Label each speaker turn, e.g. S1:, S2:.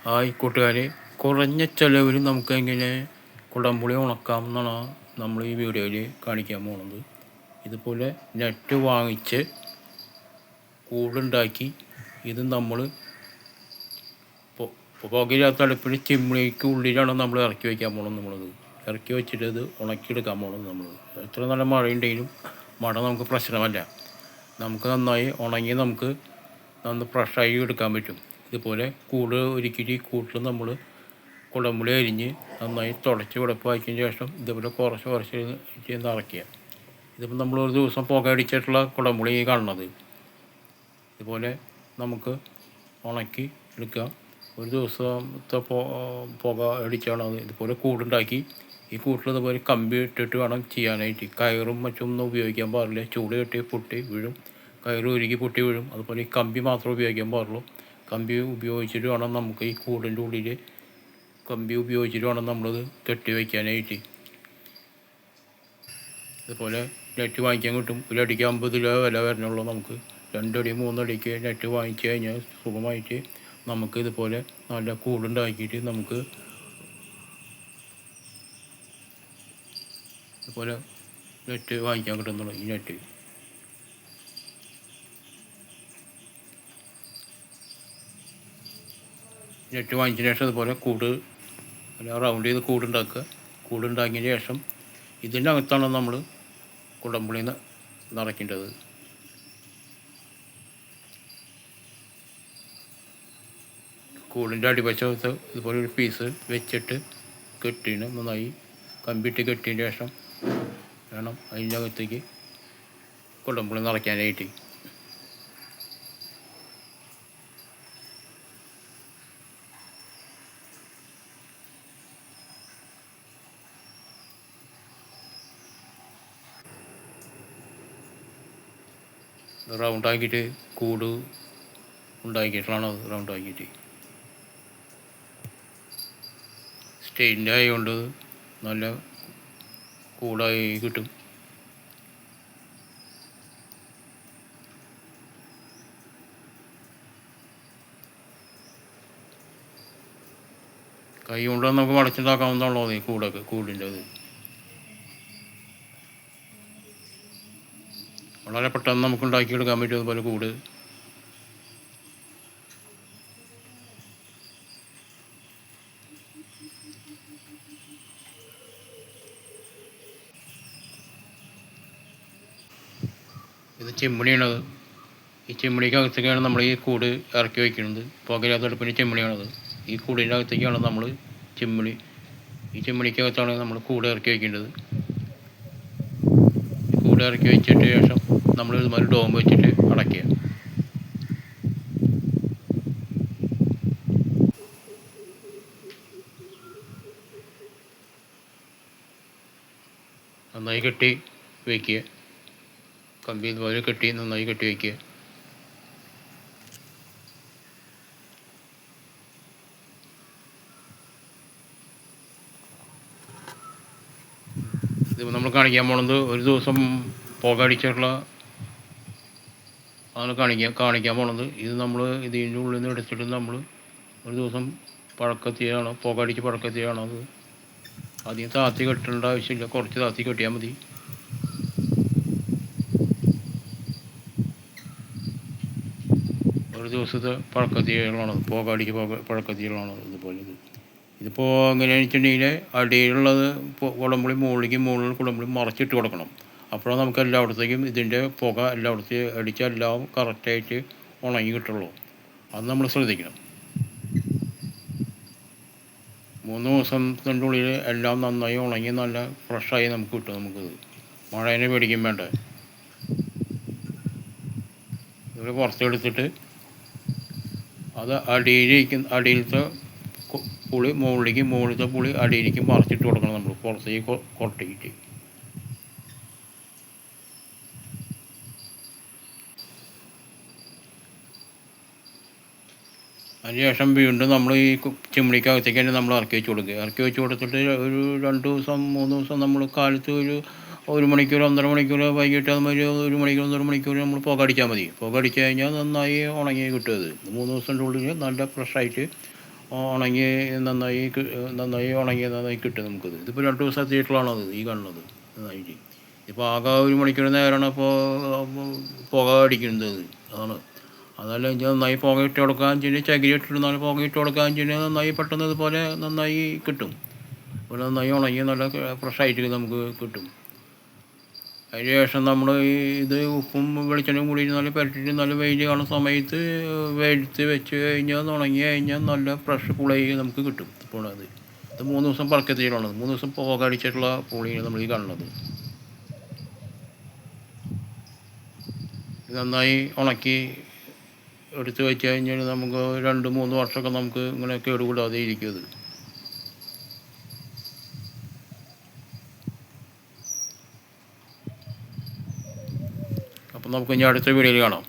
S1: Hi കൂട്ടുകാരെ, കുറഞ്ഞ ചിലവിൽ നമുക്ക് എങ്ങനെ കുടംപുളി ഉണക്കാം എന്നാണ് നമ്മൾ ഈ വീഡിയോയിൽ കാണിക്കാൻ പോകുന്നത്. ഇതുപോലെ നെറ്റ് വാങ്ങിച്ച് കൂടുണ്ടാക്കി ഇത് നമ്മൾ പുകയില്ലാത്ത അടുപ്പിൽ ചിമ്മിണിക്ക് ഉള്ളിലാണ് നമ്മൾ ഇറക്കി വയ്ക്കാൻ പോകുന്നത്. നമ്മളത് ഇറക്കി വെച്ചിട്ട് ഇത് ഉണക്കിയെടുക്കാൻ പോകുന്നത്. നമ്മൾ എത്ര നല്ല മഴയുണ്ടെങ്കിലും മഴ നമുക്ക് പ്രശ്നമല്ല. നമുക്ക് നന്നായി ഉണങ്ങി നമുക്ക് നന്ന് ഫ്രഷായി എടുക്കാൻ പറ്റും. ഇതുപോലെ കൂട് ഒരുക്കിയിട്ട് ഈ കൂട്ടിൽ നമ്മൾ കുടംപുളി അരിഞ്ഞ് നന്നായി തുടച്ച് വെടുപ്പാക്കിയതിന് ശേഷം ഇതുപോലെ കുറച്ച് നിറയ്ക്കുക. ഇതിപ്പോൾ നമ്മൾ ഒരു ദിവസം പുക അടിച്ചിട്ടുള്ള കുടംപുളി കാണുന്നത്. ഇതുപോലെ നമുക്ക് ഉണക്കി എടുക്കാം. ഒരു ദിവസത്തെ പുക അടിച്ചാണ് അത്. ഇതുപോലെ കൂടുണ്ടാക്കി ഈ കൂട്ടിൽ ഇതുപോലെ കമ്പി ഇട്ടിട്ട് വേണം ചെയ്യാനായിട്ട്. കയറും മറ്റൊന്നും ഉപയോഗിക്കാൻ പാടില്ല. ചൂട് കെട്ടി പൊട്ടി വീഴും, കയറ് ഉരുകി പൊട്ടി വീഴും. അതുപോലെ ഈ കമ്പി മാത്രമേ ഉപയോഗിക്കാൻ പാടുള്ളൂ. കമ്പി ഉപയോഗിച്ചിട്ട് വേണം നമുക്ക് ഈ കൂടിൻ്റെ ഉള്ളിൽ കമ്പി ഉപയോഗിച്ചിട്ട് വേണം നമ്മളത് കെട്ടി വയ്ക്കാനായിട്ട്. ഇതുപോലെ നെറ്റ് വാങ്ങിക്കാൻ കിട്ടും. ഒരു അടിക്ക് 50 രൂപ വില വരണുള്ളൂ. നമുക്ക് 2 അടി 3 അടിക്ക് നെറ്റ് വാങ്ങിച്ച് കഴിഞ്ഞാൽ സുഖമായിട്ട് നമുക്ക് ഇതുപോലെ നല്ല കൂടുണ്ടാക്കിയിട്ട് നമുക്ക് ഇതുപോലെ നെറ്റ് വാങ്ങിക്കാൻ കിട്ടുന്നുള്ളൂ. ഈ നെറ്റ് വാങ്ങിച്ചതിന് ശേഷം ഇതുപോലെ കൂട് റൗണ്ട് ചെയ്ത് കൂടുണ്ടാക്കുക. കൂടുണ്ടാക്കിയതിന് ശേഷം ഇതിൻ്റെ അകത്താണ് നമ്മൾ കുടംപുളി നിറയ്ക്കേണ്ടത്. കൂടിൻ്റെ അടിവശത്ത് ഇതുപോലെ ഒരു പീസ് വെച്ചിട്ട് കെട്ടിന് നന്നായി കമ്പിയിട്ട് കെട്ടിയതിന് ശേഷം വേണം അതിൻ്റെ അകത്തേക്ക് കുടംപുളി നിറയ്ക്കാനായിട്ട്. റൗണ്ടാക്കിയിട്ട് കൂട് ഉണ്ടാക്കിയിട്ടാണ് അത് റൗണ്ടാക്കിയിട്ട് സ്റ്റെയിൻ്റെ ആയതുകൊണ്ട് നല്ല കൂടായി കിട്ടും. കൈ കൊണ്ട് നമുക്ക് വളച്ചുണ്ടാക്കാവുന്നതാണല്ലോ ഈ കൂടിൻ്റെ അത്. വളരെ പെട്ടെന്ന് നമുക്ക് ഉണ്ടാക്കിയെടുക്കാൻ പറ്റും അതുപോലെ കൂട്. ഇത് ചിമ്മിണിയാണത്. ഈ ചിമ്മിണിക്കകത്തേക്കാണ് നമ്മൾ ഈ കൂട് ഇറക്കി വയ്ക്കുന്നത്. പുകയില്ലാത്ത അടുപ്പിന് ചിമ്മിണിയാണത്. ഈ കൂടിൻ്റെ അകത്തേക്കാണ് നമ്മൾ ഈ ചിമ്മിണിക്കകത്താണ് നമ്മൾ കൂട് ഇറക്കി വയ്ക്കേണ്ടത്. കൂട് ഇറക്കി വെച്ചിട്ട് ശേഷം നമ്മൾ ഇതുമാതിരി ഡോം വെച്ചിട്ട് അടയ്ക്കുക. നന്നായി കെട്ടി വയ്ക്കുക. കമ്പി ഇതുപോലെ കെട്ടി നന്നായി കെട്ടി വയ്ക്കുക. ഇത് നമ്മൾ കാണിക്കാൻ പോകുന്നത് ഒരു ദിവസം പുക അടിച്ചിട്ടുള്ള ആണ് കാണിക്കാൻ പോകുന്നത്. ഇത് നമ്മൾ ഇതിൻ്റെ ഉള്ളിൽ നിന്ന് എടുത്തിട്ട് നമ്മൾ ഒരു ദിവസം പഴക്കത്തിയാണ് പുക അടിച്ച് പഴക്കത്തിയാണ്. അത് അധികം താത്തി കെട്ടേണ്ട ആവശ്യമില്ല, കുറച്ച് താത്തി കെട്ടിയാൽ മതി. ഒരു ദിവസത്തെ പഴക്കത്തികളാണ്, പുക അടിച്ച് പഴക്കത്തികളാണ്. ഇതുപോലെ ഇതിപ്പോൾ എങ്ങനെയാണെന്ന് വെച്ചിട്ടുണ്ടെങ്കിൽ അടിയിലുള്ളത് കുടംപുളി മുകളിൽ കുടംപുളി മറച്ചിട്ട് കൊടുക്കണം. അപ്പോഴാണ് നമുക്ക് എല്ലായിടത്തേക്കും ഇതിൻ്റെ പുക എല്ലായിടത്തേക്കും അടിച്ച് എല്ലാം കറക്റ്റായിട്ട് ഉണങ്ങി കിട്ടുള്ളൂ. അത് നമ്മൾ ശ്രദ്ധിക്കണം. 3 ദിവസത്തിൻ്റെ ഉള്ളിൽ എല്ലാം നന്നായി ഉണങ്ങി നല്ല ഫ്രഷായി നമുക്ക് കിട്ടും. നമുക്കിത് മഴേനെ പേടിക്കും വേണ്ട. ഇതുപോലെ പുറത്തെടുത്തിട്ട് അത് അടിയിലത്തെ പുളി മുകളിലത്തെ പുളി അടിയിലേക്ക് മറിച്ചിട്ട് കൊടുക്കണം. നമ്മൾ പുറത്തേക്ക് കൊട്ടിയിട്ട് അതിനുശേഷം വീണ്ടും നമ്മൾ ഈ ചിമ്മിണിക്കകത്തേക്ക് തന്നെ നമ്മൾ ഇറക്കി വെച്ച് കൊടുത്തിട്ട് ഒരു 2 ദിവസം 3 ദിവസം നമ്മൾ കാലത്ത് ഒരു മണിക്കൂർ 1.5 മണിക്കൂർ, വൈകിട്ട് അതുമാതിരി 1 മണിക്കൂർ 1.5 മണിക്കൂർ നമ്മൾ പുക അടിച്ചാൽ മതി. പുക അടിച്ച് കഴിഞ്ഞാൽ നന്നായി ഉണങ്ങി കിട്ടും. അത് 3 ദിവസത്തിൻ്റെ ഉള്ളിൽ നല്ല ഫ്രഷായിട്ട് ഉണങ്ങി നന്നായി നന്നായി കിട്ടും നമുക്കത്. ഇതിപ്പോൾ 2 ദിവസം എത്തിയിട്ടുള്ളതാണത് ഈ കാണുന്നത് നന്നായിട്ട്. ഇപ്പോൾ ആകെ 1 മണിക്കൂർ നേരമാണ് ഇപ്പോൾ പുക അടിക്കുന്നത്. അതാണ്. അതല്ല ഇനി നന്നായി പുക ഇട്ട് കൊടുക്കാൻ വെച്ചാൽ ചകിരി ഇട്ടിട്ട് പുക ഇട്ട് കൊടുക്കാൻ വെച്ചാൽ നന്നായി പെട്ടെന്ന് ഇതുപോലെ നന്നായി കിട്ടും. അപ്പോൾ നന്നായി ഉണങ്ങി നല്ല ഫ്രഷായിട്ട് നമുക്ക് കിട്ടും. അതിന് ശേഷം നമ്മൾ ഇത് ഉപ്പും വെളിച്ചെണ്ണയും കൂടി നല്ല പുരട്ടിയിട്ട് നല്ല വെയിൽ കാണുന്ന സമയത്ത് വെയിലത്ത് വെച്ച് കഴിഞ്ഞാൽ ഉണങ്ങി കഴിഞ്ഞാൽ നല്ല ഫ്രഷ് പുളി നമുക്ക് കിട്ടും. ഇപ്പോൾ ഇത് 3 ദിവസം പഴക്കത്തിലുള്ളത്, 3 ദിവസം പുക അടിച്ചിട്ടുള്ള പുളിയാണ് നമ്മൾ ഈ കാണുന്നത്. നന്നായി ഉണക്കി എടുത്ത് വെച്ച് കഴിഞ്ഞാൽ നമുക്ക് 2-3 വർഷമൊക്കെ നമുക്ക് ഇങ്ങനെ കേടുകൂടാതെ ഇരിക്കും അത്. അപ്പം നമുക്ക് ഇനി അടുത്ത വീഡിയോയിൽ കാണാം.